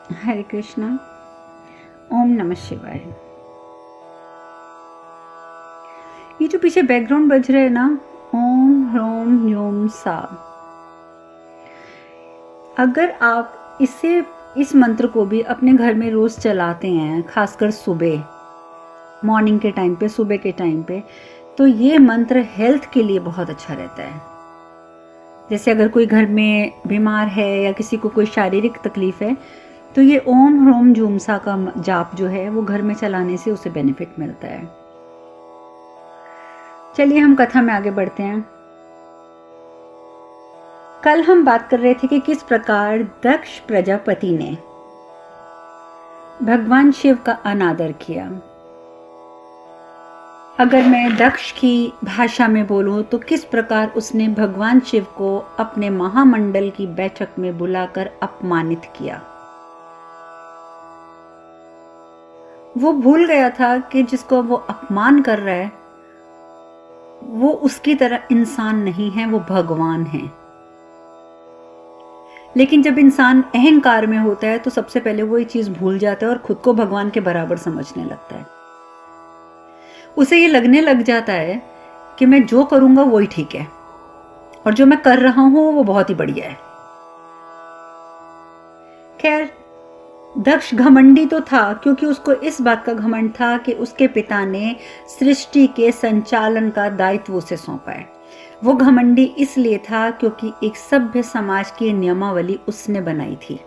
हरे कृष्णा। ओम नमः शिवाय। ये जो पीछे बैकग्राउंड बज रहे हैं ना, ओम ह्रोम ह्योम सा, अगर आप इस मंत्र को भी अपने घर में रोज चलाते हैं, खासकर सुबह मॉर्निंग के टाइम पे, सुबह के टाइम पे, तो ये मंत्र हेल्थ के लिए बहुत अच्छा रहता है। जैसे अगर कोई घर में बीमार है या किसी को कोई शारीरिक तकलीफ है, तो ये ओम ह्रोम झूमसा का जाप जो है वो घर में चलाने से उसे बेनिफिट मिलता है। चलिए हम कथा में आगे बढ़ते हैं। कल हम बात कर रहे थे कि किस प्रकार दक्ष प्रजापति ने भगवान शिव का अनादर किया। अगर मैं दक्ष की भाषा में बोलूं तो किस प्रकार उसने भगवान शिव को अपने महामंडल की बैठक में बुलाकर अपमानित किया। वो भूल गया था कि जिसको वो अपमान कर रहा है वो उसकी तरह इंसान नहीं है, वो भगवान है। लेकिन जब इंसान अहंकार में होता है तो सबसे पहले वो ये चीज भूल जाता है और खुद को भगवान के बराबर समझने लगता है। उसे ये लगने लग जाता है कि मैं जो करूंगा वही ठीक है और जो मैं कर रहा हूं वो बहुत ही बढ़िया है। खैर, दक्ष घमंडी तो था क्योंकि उसको इस बात का घमंड था कि उसके पिता ने सृष्टि के संचालन का दायित्व उसे सौंपा है। वो घमंडी इसलिए था क्योंकि एक सभ्य समाज की नियमावली उसने बनाई थी।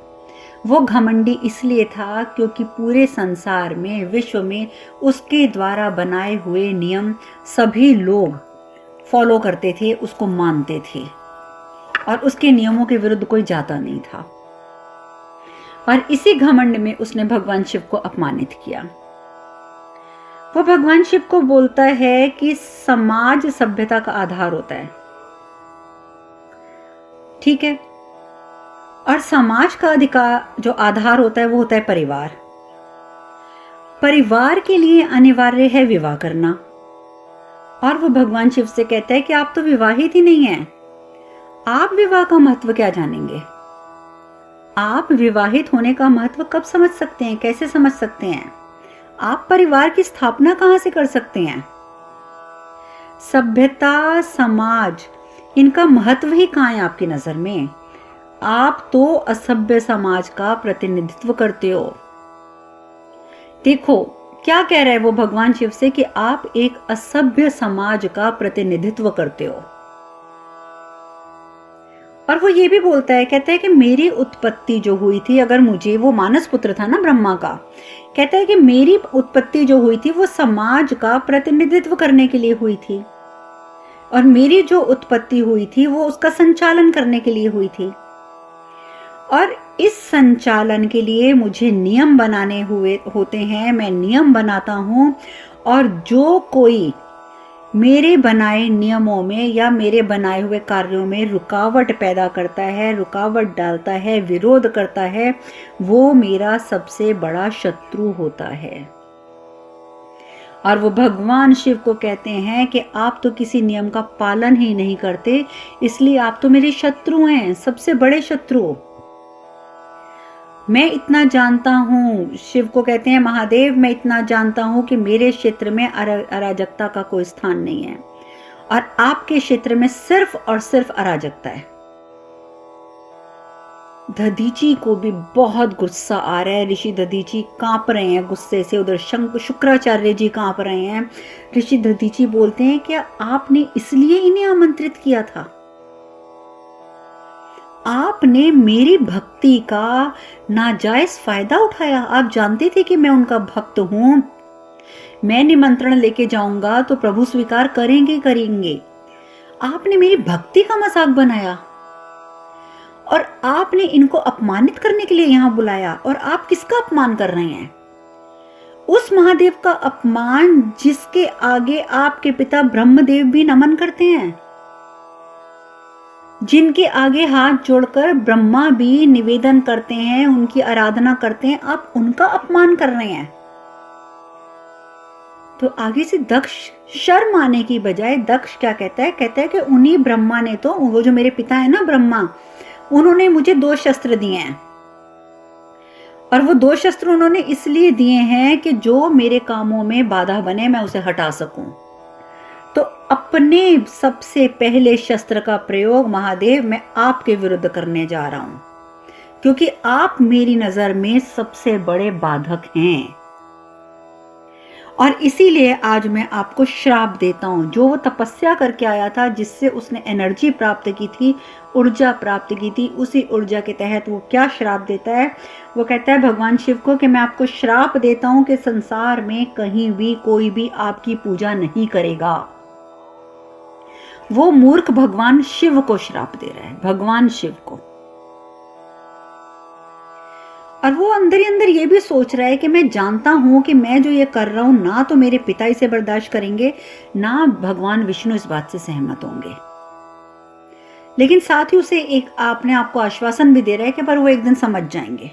वो घमंडी इसलिए था क्योंकि पूरे संसार में, विश्व में उसके द्वारा बनाए हुए नियम सभी लोग फॉलो करते थे, उसको मानते थे और उसके नियमों के विरुद्ध कोई जाता नहीं था। और इसी घमंड में उसने भगवान शिव को अपमानित किया। वो भगवान शिव को बोलता है कि समाज सभ्यता का आधार होता है, ठीक है, और समाज का अधिकार जो आधार होता है वो होता है परिवार। परिवार के लिए अनिवार्य है विवाह करना। और वो भगवान शिव से कहता है कि आप तो विवाहित ही नहीं हैं, आप विवाह का महत्व क्या जानेंगे? आप विवाहित होने का महत्व कब समझ सकते हैं, कैसे समझ सकते हैं? आप परिवार की स्थापना कहां से कर सकते हैं? सभ्यता, समाज, इनका महत्व ही कहां है आपकी नजर में? आप तो असभ्य समाज का प्रतिनिधित्व करते हो। देखो क्या कह रहा है वो भगवान शिव से कि आप एक असभ्य समाज का प्रतिनिधित्व करते हो। और वो ये भी बोलता है, कहता है कि मेरी उत्पत्ति जो हुई थी, अगर मुझे, वो मानस पुत्र था ना ब्रह्मा का, कहता है कि मेरी उत्पत्ति जो हुई थी वो समाज का प्रतिनिधित्व करने के लिए हुई थी और मेरी जो उत्पत्ति हुई थी वो उसका संचालन करने के लिए हुई थी। और इस संचालन के लिए मुझे नियम बनाने होते हैं, मैं नियम बनाता हूं और जो कोई मेरे बनाए नियमों में या मेरे बनाए हुए कार्यों में रुकावट पैदा करता है, रुकावट डालता है, विरोध करता है, वो मेरा सबसे बड़ा शत्रु होता है। और वो भगवान शिव को कहते हैं कि आप तो किसी नियम का पालन ही नहीं करते, इसलिए आप तो मेरे शत्रु हैं, सबसे बड़े शत्रु। मैं इतना जानता हूं, शिव को कहते हैं महादेव, मैं इतना जानता हूं कि मेरे क्षेत्र में अराजकता का कोई स्थान नहीं है और आपके क्षेत्र में सिर्फ और सिर्फ अराजकता है। दधीची को भी बहुत गुस्सा आ रहा है। ऋषि दधीची कांप रहे हैं गुस्से से। उधर शुक्राचार्य जी कांप रहे हैं। ऋषि दधीची बोलते हैं कि आपने इसलिए इन्हें आमंत्रित किया था, आपने मेरी भक्ति का नाजायज फायदा उठाया। आप जानते थे कि मैं उनका भक्त हूं, मैं निमंत्रण लेके जाऊंगा तो प्रभु स्वीकार करेंगे करेंगे। आपने मेरी भक्ति का मजाक बनाया और आपने इनको अपमानित करने के लिए यहां बुलाया। और आप किसका अपमान कर रहे हैं? उस महादेव का अपमान जिसके आगे आपके पिता ब्रह्मदेव भी नमन करते हैं, जिनके आगे हाथ जोड़कर ब्रह्मा भी निवेदन करते हैं, उनकी आराधना करते हैं, आप उनका अपमान कर रहे हैं। तो आगे से दक्ष शर्म आने की बजाय दक्ष क्या कहता है? कहता है कि उन्हीं ब्रह्मा ने तो, वो जो मेरे पिता है ना ब्रह्मा, उन्होंने मुझे 2 शस्त्र दिए हैं और वो 2 शस्त्र उन्होंने इसलिए दिए हैं कि जो मेरे कामों में बाधा बने मैं उसे हटा सकूं। तो अपने सबसे पहले शस्त्र का प्रयोग महादेव मैं आपके विरुद्ध करने जा रहा हूं, क्योंकि आप मेरी नजर में सबसे बड़े बाधक हैं। और इसीलिए आज मैं आपको श्राप देता हूं। जो वो तपस्या करके आया था, जिससे उसने एनर्जी प्राप्त की थी, ऊर्जा प्राप्त की थी, उसी ऊर्जा के तहत वो क्या श्राप देता है? वो कहता है भगवान शिव को कि मैं आपको श्राप देता हूं कि संसार में कहीं भी कोई भी आपकी पूजा नहीं करेगा। वो मूर्ख भगवान शिव को श्राप दे रहा है, भगवान शिव को। और वो अंदर ही अंदर ये भी सोच रहा है कि मैं जानता हूं कि मैं जो ये कर रहा हूं, ना तो मेरे पिता इसे बर्दाश्त करेंगे, ना भगवान विष्णु इस बात से सहमत होंगे। लेकिन साथ ही उसे एक अपने आप को आश्वासन भी दे रहा है कि पर वो एक दिन समझ जाएंगे,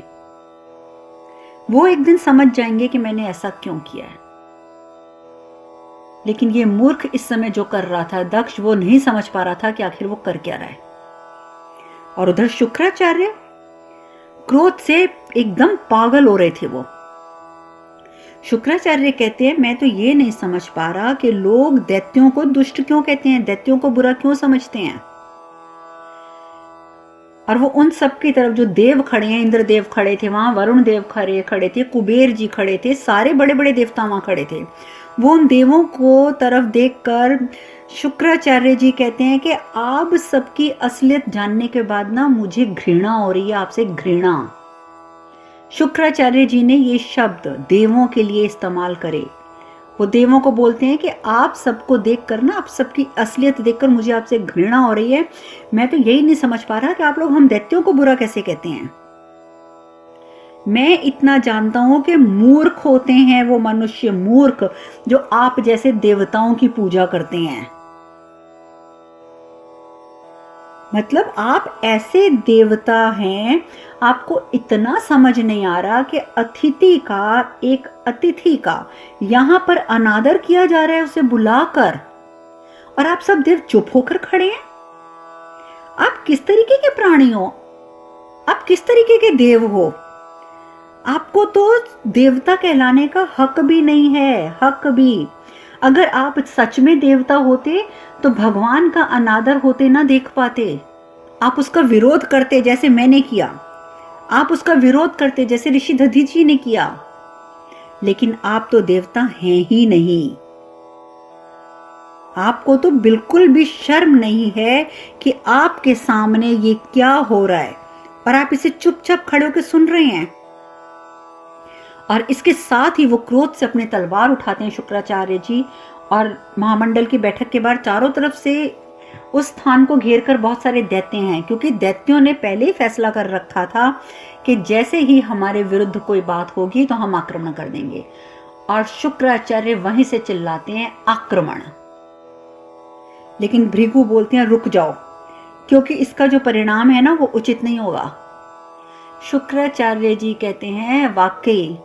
वो एक दिन समझ जाएंगे कि मैंने ऐसा क्यों किया है। लेकिन ये मूर्ख इस समय जो कर रहा था दक्ष, वो नहीं समझ पा रहा था कि आखिर वो कर क्या रहा है। और उधर शुक्राचार्य क्रोध से एकदम पागल हो रहे थे। वो शुक्राचार्य कहते हैं मैं तो ये नहीं समझ पा रहा कि लोग दैत्यों को दुष्ट क्यों कहते हैं, दैत्यों को बुरा क्यों समझते हैं। और वो उन सब की तरफ जो देव खड़े हैं, इंद्रदेव खड़े थे वहां, वरुण देव खड़े थे, कुबेर जी खड़े थे, सारे बड़े बड़े देवता वहां खड़े थे। वो उन देवों को तरफ देखकर शुक्राचार्य जी कहते हैं कि आप सबकी असलियत जानने के बाद ना मुझे घृणा हो रही है, आपसे घृणा। शुक्राचार्य जी ने ये शब्द देवों के लिए इस्तेमाल करे। वो देवों को बोलते हैं कि आप सबको देखकर ना, आप सबकी असलियत देखकर मुझे आपसे घृणा हो रही है। मैं तो यही नहीं समझ पा रहा कि आप लोग हम दैत्यों को बुरा कैसे कहते हैं। मैं इतना जानता हूं कि मूर्ख होते हैं वो मनुष्य, मूर्ख जो आप जैसे देवताओं की पूजा करते हैं। मतलब आप ऐसे देवता हैं, आपको इतना समझ नहीं आ रहा कि एक अतिथि का यहां पर अनादर किया जा रहा है, उसे बुलाकर, और आप सब देव चुप होकर खड़े हैं। आप किस तरीके के प्राणी हो? आप किस तरीके के देव हो? आपको तो देवता कहलाने का हक भी नहीं है, हक भी। अगर आप सच में देवता होते तो भगवान का अनादर होते ना देख पाते। आप उसका विरोध करते जैसे मैंने किया, आप उसका विरोध करते जैसे ऋषि दधीची ने किया। लेकिन आप तो देवता हैं ही नहीं। आपको तो बिल्कुल भी शर्म नहीं है कि आपके सामने ये क्या हो रहा है और आप इसे चुपचाप खड़े होकर सुन रहे हैं। और इसके साथ ही वो क्रोध से अपने तलवार उठाते हैं शुक्राचार्य जी, और महामंडल की बैठक के बाद चारों तरफ से उस स्थान को घेर कर बहुत सारे दैत्य हैं, क्योंकि दैत्यों ने पहले ही फैसला कर रखा था कि जैसे ही हमारे विरुद्ध कोई बात होगी तो हम आक्रमण कर देंगे। और शुक्राचार्य वहीं से चिल्लाते हैं आक्रमण। लेकिन भृगु बोलते हैं रुक जाओ, क्योंकि इसका जो परिणाम है ना वो उचित नहीं होगा। शुक्राचार्य जी कहते हैं वाकई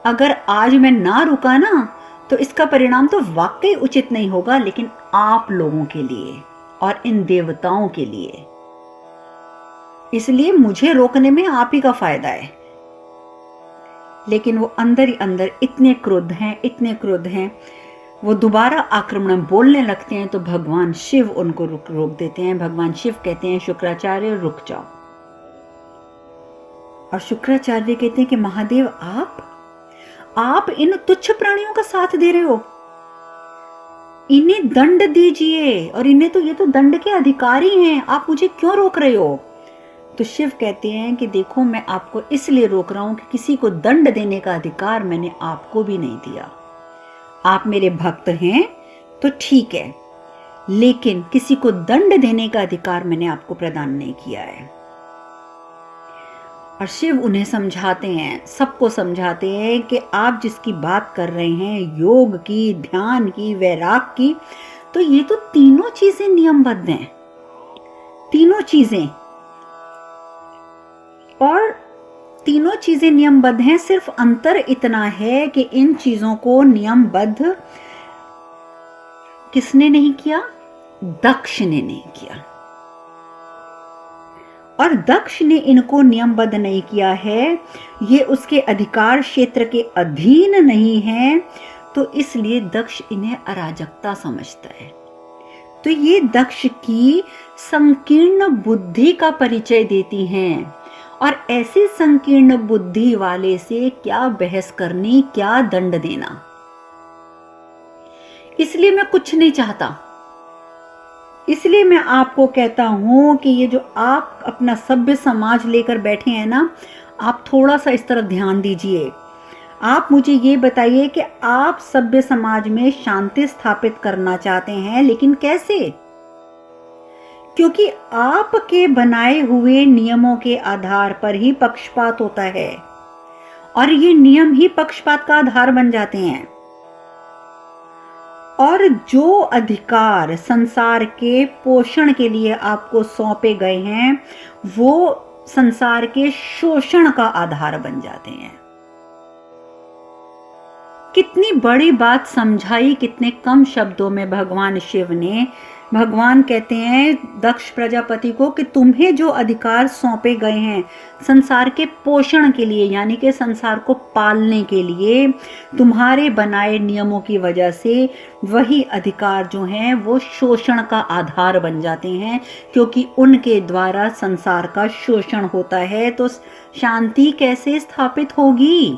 अगर आज मैं ना रुका ना तो इसका परिणाम तो वाकई उचित नहीं होगा, लेकिन आप लोगों के लिए और इन देवताओं के लिए, इसलिए मुझे रोकने में आप ही का फायदा है। लेकिन वो अंदर ही अंदर इतने क्रुद्ध हैं, इतने क्रुद्ध हैं, वो दोबारा आक्रमण बोलने लगते हैं तो भगवान शिव उनको रोक देते हैं। भगवान शिव कहते हैं शुक्राचार्य रुक जाओ। और शुक्राचार्य कहते हैं कि महादेव आप इन तुच्छ प्राणियों का साथ दे रहे हो, इन्हें दंड दीजिए, और इन्हें तो ये तो दंड के अधिकारी हैं, आप मुझे क्यों रोक रहे हो? तो शिव कहते हैं कि देखो मैं आपको इसलिए रोक रहा हूं कि किसी को दंड देने का अधिकार मैंने आपको भी नहीं दिया। आप मेरे भक्त हैं तो ठीक है, लेकिन किसी को दंड देने का अधिकार मैंने आपको प्रदान नहीं किया है। और शिव उन्हें समझाते हैं, सबको समझाते हैं कि आप जिसकी बात कर रहे हैं योग की, ध्यान की, वैराग की, तो ये तो तीनों चीजें नियमबद्ध हैं, तीनों चीजें, और तीनों चीजें नियमबद्ध हैं। सिर्फ अंतर इतना है कि इन चीजों को नियमबद्ध किसने नहीं किया? दक्ष ने नहीं किया। और दक्ष ने इनको नियमबद्ध नहीं किया है, ये उसके अधिकार क्षेत्र के अधीन नहीं है, तो इसलिए दक्ष इन्हें अराजकता समझता है। तो ये दक्ष की संकीर्ण बुद्धि का परिचय देती हैं। और ऐसी संकीर्ण बुद्धि वाले से क्या बहस करनी, क्या दंड देना। इसलिए मैं कुछ नहीं चाहता, इसलिए मैं आपको कहता हूं कि ये जो आप अपना सभ्य समाज लेकर बैठे हैं ना, आप थोड़ा सा इस तरफ ध्यान दीजिए। आप मुझे ये बताइए कि आप सभ्य समाज में शांति स्थापित करना चाहते हैं, लेकिन कैसे? क्योंकि आपके बनाए हुए नियमों के आधार पर ही पक्षपात होता है, और ये नियम ही पक्षपात का आधार बन जाते हैं। और जो अधिकार संसार के पोषण के लिए आपको सौंपे गए हैं, वो संसार के शोषण का आधार बन जाते हैं। कितनी बड़ी बात समझाई कितने कम शब्दों में भगवान शिव ने। भगवान कहते हैं दक्ष प्रजापति को कि तुम्हें जो अधिकार सौंपे गए हैं संसार के पोषण के लिए, यानी कि संसार को पालने के लिए, तुम्हारे बनाए नियमों की वजह से वही अधिकार जो हैं वो शोषण का आधार बन जाते हैं, क्योंकि उनके द्वारा संसार का शोषण होता है। तो शांति कैसे स्थापित होगी?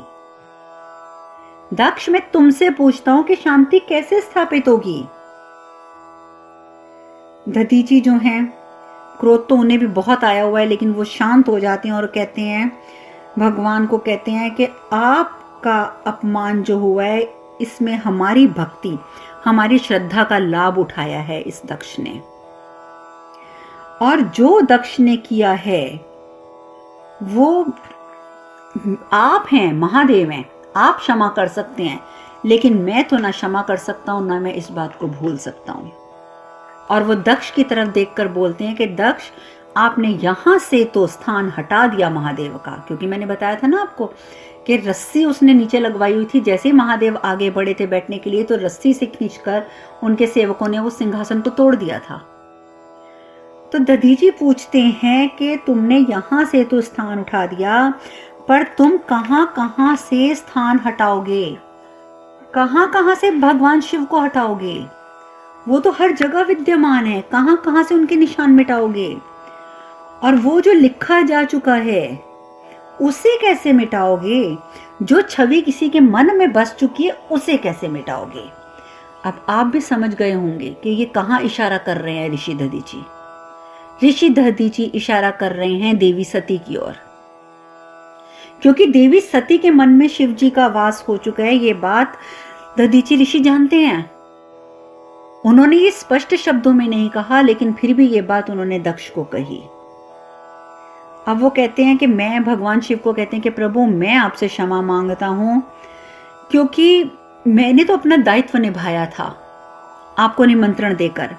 दक्ष, मैं तुमसे पूछता हूं कि शांति कैसे स्थापित होगी? दधीची जो हैं, क्रोध तो उन्हें भी बहुत आया हुआ है, लेकिन वो शांत हो जाते हैं और कहते हैं, भगवान को कहते हैं कि आपका अपमान जो हुआ है इसमें हमारी भक्ति, हमारी श्रद्धा का लाभ उठाया है इस दक्ष ने। और जो दक्ष ने किया है वो आप हैं, महादेव हैं, आप क्षमा कर सकते हैं, लेकिन मैं तो ना क्षमा कर सकता हूं, ना मैं इस बात को भूल सकता हूं। और वो दक्ष की तरफ देखकर बोलते हैं कि दक्ष, आपने यहां से तो स्थान हटा दिया महादेव का, क्योंकि मैंने बताया था ना आपको कि रस्सी उसने नीचे लगवाई हुई थी। जैसे ही महादेव आगे बढ़े थे बैठने के लिए, तो रस्सी से खींचकर उनके सेवकों ने वो सिंहासन को तोड़ दिया था। तो दधीची पूछते हैं कि तुमने यहां से तो स्थान उठा दिया, पर तुम कहां कहां से स्थान हटाओगे? कहां कहां से भगवान शिव को हटाओगे? वो तो हर जगह विद्यमान है, कहां कहां से उनके निशान मिटाओगे? और वो जो लिखा जा चुका है उसे कैसे मिटाओगे? जो छवि किसी के मन में बस चुकी है उसे कैसे मिटाओगे? अब आप भी समझ गए होंगे कि ये कहां इशारा कर रहे हैं ऋषि दधीची। ऋषि दधीची इशारा कर रहे हैं देवी सती की ओर, क्योंकि देवी सती के मन में शिव जी का वास हो चुका है। ये बात दधीची ऋषि जानते हैं। उन्होंने ये स्पष्ट शब्दों में नहीं कहा, लेकिन फिर भी ये बात उन्होंने दक्ष को कही। अब वो कहते हैं कि मैं, भगवान शिव को कहते हैं कि प्रभु, मैं आपसे क्षमा मांगता हूं, क्योंकि मैंने तो अपना दायित्व निभाया था आपको निमंत्रण देकर।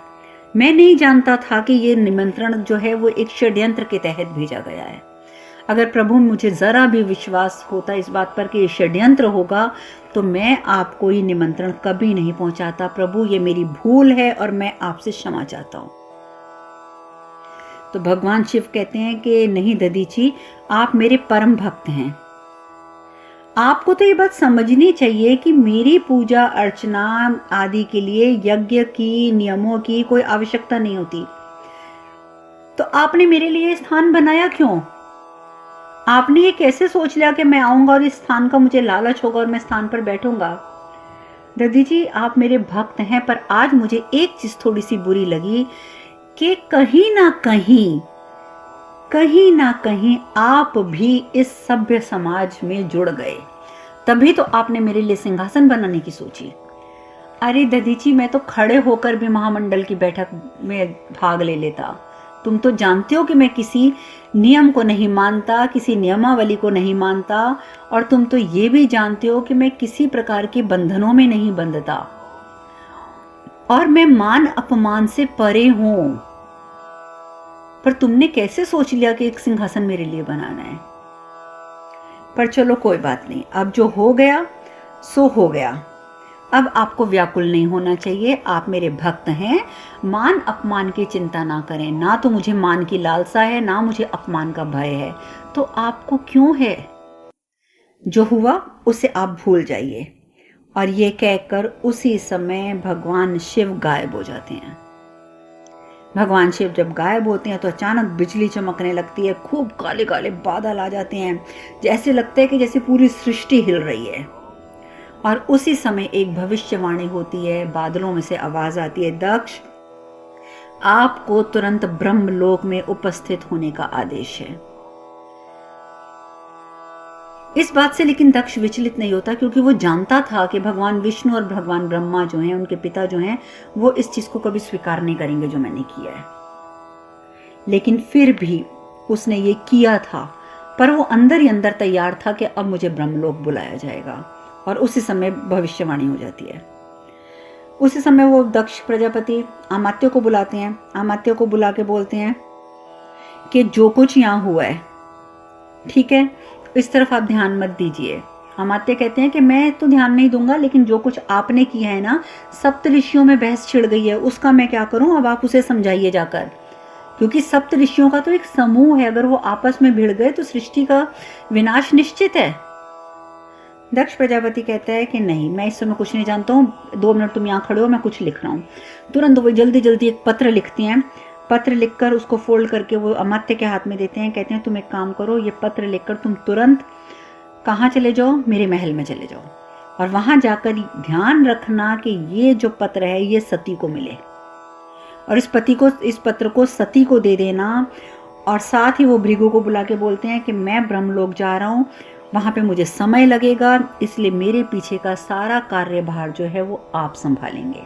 मैं नहीं जानता था कि ये निमंत्रण जो है वो एक षड्यंत्र के तहत भेजा गया है। अगर प्रभु मुझे जरा भी विश्वास होता इस बात पर कि ये षड्यंत्र होगा, तो मैं आपको ये निमंत्रण कभी नहीं पहुंचाता। प्रभु, ये मेरी भूल है और मैं आपसे क्षमा चाहता हूं। तो भगवान शिव कहते हैं कि नहीं दधीची, आप मेरे परम भक्त हैं। आपको तो ये बात समझनी चाहिए कि मेरी पूजा अर्चना आदि के लिए यज्ञ की, नियमों की कोई आवश्यकता नहीं होती। तो आपने मेरे लिए स्थान बनाया क्यों? आपने ये कैसे सोच लिया कि मैं आऊंगा और इस स्थान का मुझे लालच होगा और मैं स्थान पर बैठूंगा? दधीची, आप मेरे भक्त हैं, पर आज मुझे एक चीज थोड़ी सी बुरी लगी कि कहीं ना कहीं आप भी इस सभ्य समाज में जुड़ गए, तभी तो आपने मेरे लिए सिंहासन बनाने की सोची। अरे दधीची, मैं तो खड़े होकर भी महामंडल की बैठक में भाग ले लेता। तुम तो जानते हो कि मैं किसी नियम को नहीं मानता, किसी नियमावली को नहीं मानता, और तुम तो ये भी जानते हो कि मैं किसी प्रकार के बंधनों में नहीं बंधता, और मैं मान अपमान से परे हूं। पर तुमने कैसे सोच लिया कि एक सिंहासन मेरे लिए बनाना है? पर चलो कोई बात नहीं, अब जो हो गया सो हो गया। अब आपको व्याकुल नहीं होना चाहिए, आप मेरे भक्त हैं, मान अपमान की चिंता ना करें, ना तो मुझे मान की लालसा है, ना मुझे अपमान का भय है, तो आपको क्यों है? जो हुआ उसे आप भूल जाइए। और ये कहकर उसी समय भगवान शिव गायब हो जाते हैं। भगवान शिव जब गायब होते हैं तो अचानक बिजली चमकने लगती है, खूब काले काले बादल आ जाते हैं, जैसे लगता है कि जैसे पूरी सृष्टि हिल रही है। और उसी समय एक भविष्यवाणी होती है, बादलों में से आवाज आती है, दक्ष, आपको तुरंत ब्रह्मलोक में उपस्थित होने का आदेश है। इस बात से लेकिन दक्ष विचलित नहीं होता, क्योंकि वो जानता था कि भगवान विष्णु और भगवान ब्रह्मा जो हैं, उनके पिता जो हैं, वो इस चीज को कभी स्वीकार नहीं करेंगे जो मैंने किया है। लेकिन फिर भी उसने ये किया था, पर वो अंदर ही अंदर तैयार था कि अब मुझे ब्रह्मलोक बुलाया जाएगा। और उसी समय भविष्यवाणी हो जाती है। उसी समय वो दक्ष प्रजापति अमात्य को बुलाते हैं। अमात्य को बुला के बोलते हैं कि जो कुछ यहाँ हुआ है, ठीक है, इस तरफ आप ध्यान मत दीजिए। अमात्य कहते हैं कि मैं तो ध्यान नहीं दूंगा, लेकिन जो कुछ आपने किया है ना, सप्त ऋषियों में बहस छिड़ गई है, उसका मैं क्या करूं, अब आप उसे समझाइए जाकर। क्योंकि सप्त ऋषियों का तो एक समूह है, अगर वो आपस में भिड़ गए तो सृष्टि का विनाश निश्चित है। दक्ष प्रजापति कहता है कि नहीं, मैं इस समय कुछ नहीं जानता हूँ, 2 मिनट तुम यहाँ खड़े हो, मैं कुछ लिख रहा हूँ। तुरंत वो जल्दी जल्दी एक पत्र लिखती हैं। पत्र लिखकर उसको फोल्ड करके वो अमात्य के हाथ में देते हैं। कहते हैं तुम एक काम करो, ये पत्र लिखकर तुम तुरंत कहाँ चले जाओ, मेरे महल में चले जाओ, और वहां जाकर ध्यान रखना कि ये जो पत्र है ये सती को मिले, और इस पत्र को सती को दे देना। और साथ ही वो भृगु को बुला के बोलते हैं कि मैं ब्रह्मलोक जा रहा हूँ, वहां पे मुझे समय लगेगा, इसलिए मेरे पीछे का सारा कार्यभार जो है वो आप संभालेंगे।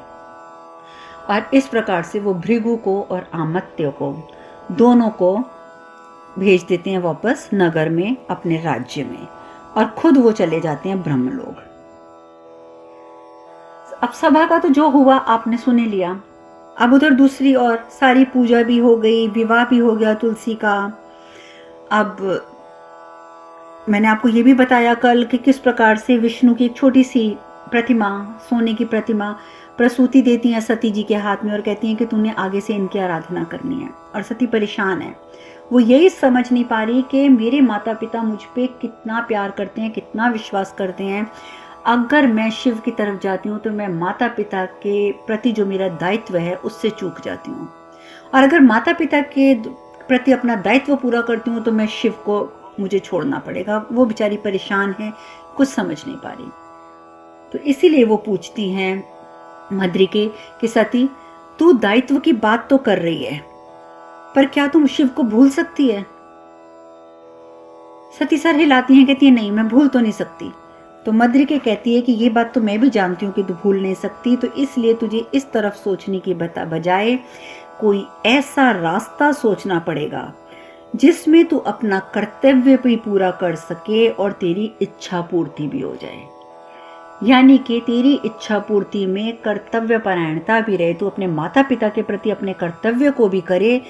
और इस प्रकार से वो भृगु को और अमात्य को, दोनों को भेज देते हैं वापस नगर में, अपने राज्य में, और खुद वो चले जाते हैं ब्रह्मलोक। अब सभा का तो जो हुआ आपने सुन लिया। अब उधर दूसरी ओर सारी पूजा भी हो गई, विवाह भी हो गया तुलसी का। अब मैंने आपको ये भी बताया कल कि किस प्रकार से विष्णु की एक छोटी सी प्रतिमा, सोने की प्रतिमा, प्रसूति देती हैं सती जी के हाथ में और कहती हैं कि तूने आगे से इनकी आराधना करनी है। और सती परेशान है, वो यही समझ नहीं पा रही कि मेरे माता पिता मुझ पे कितना प्यार करते हैं, कितना विश्वास करते हैं। अगर मैं शिव की तरफ जाती हूँ तो मैं माता पिता के प्रति जो मेरा दायित्व है उससे चूक जाती हूँ, और अगर माता पिता के प्रति अपना दायित्व पूरा करती हूँ तो मैं शिव को मुझे छोड़ना पड़ेगा। वो बेचारी परेशान है, कुछ समझ नहीं पा रही। तो इसीलिए वो पूछती हैं मद्रिके कि सती, तू दायित्व की बात तो कर रही है, पर क्या तुम शिव को भूल सकती है? सती सर हिलाती हैं, कहती है नहीं, मैं भूल तो नहीं सकती। तो मद्रिके कहती है कि ये बात तो मैं भी जानती हूँ कि तू भूल नहीं सकती, तो इसलिए तुझे इस तरफ सोचने की बजाय कोई ऐसा रास्ता सोचना पड़ेगा जिसमें तू अपना कर्तव्य भी पूरा कर सके और तेरी इच्छा पूर्ति भी हो जाए। यानी कि तेरी इच्छा पूर्ति में कर्तव्य परायणता भी रहे, तू अपने माता पिता के प्रति अपने कर्तव्य को भी करे,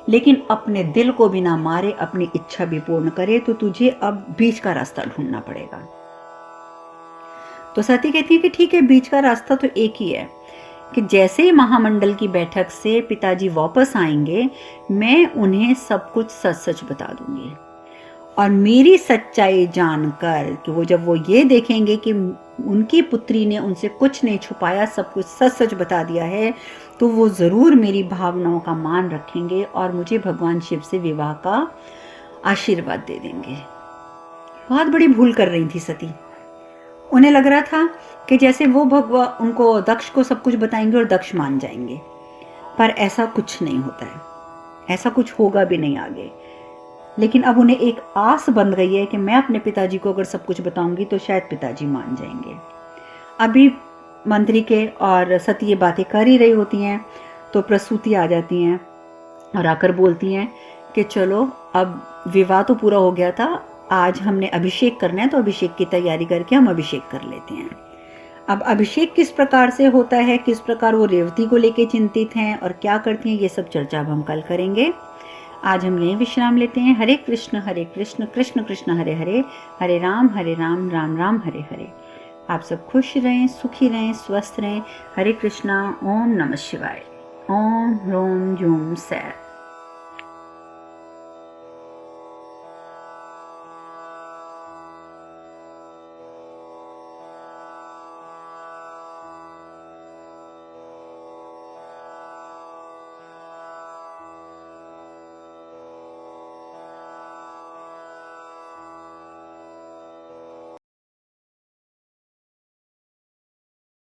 लेकिन अपने दिल को भी ना मारे, अपनी इच्छा भी पूर्ण करे। तो तुझे अब बीच का रास्ता ढूंढना पड़ेगा। तो सती कहती है कि ठीक है, बीच का रास्ता तो एक ही है कि जैसे ही महामंडल की बैठक से पिताजी वापस आएंगे, मैं उन्हें सब कुछ सच सच बता दूंगी, और मेरी सच्चाई जानकर कि जब वो ये देखेंगे कि उनकी पुत्री ने उनसे कुछ नहीं छुपाया, सब कुछ सच सच बता दिया है, तो वो जरूर मेरी भावनाओं का मान रखेंगे और मुझे भगवान शिव से विवाह का आशीर्वाद दे देंगे। बहुत बड़ी भूल कर रही थी सती। उन्हें लग रहा था कि जैसे वो भगवान उनको, दक्ष को सब कुछ बताएंगे और दक्ष मान जाएंगे, पर ऐसा कुछ नहीं होता है, ऐसा कुछ होगा भी नहीं आगे। लेकिन अब उन्हें एक आस बन गई है कि मैं अपने पिताजी को अगर सब कुछ बताऊंगी तो शायद पिताजी मान जाएंगे। अभी मंत्री के और सती ये बातें कर ही रही होती हैं तो प्रसूति आ जाती हैं और आकर बोलती हैं कि चलो, अब विवाह तो पूरा हो गया था, आज हमने अभिषेक करना है, तो अभिषेक की तैयारी करके हम अभिषेक कर लेते हैं। अब अभिषेक किस प्रकार से होता है, किस प्रकार वो रेवती को लेके चिंतित हैं और क्या करती हैं, ये सब चर्चा अब हम कल करेंगे। आज हम यहीं विश्राम लेते हैं। हरे कृष्ण कृष्ण कृष्ण हरे हरे, हरे राम राम राम हरे हरे। आप सब खुश रहें, सुखी रहें, स्वस्थ रहें। हरे कृष्णा। ओम नमः शिवाय। ओम ह्रोम जूम सैर।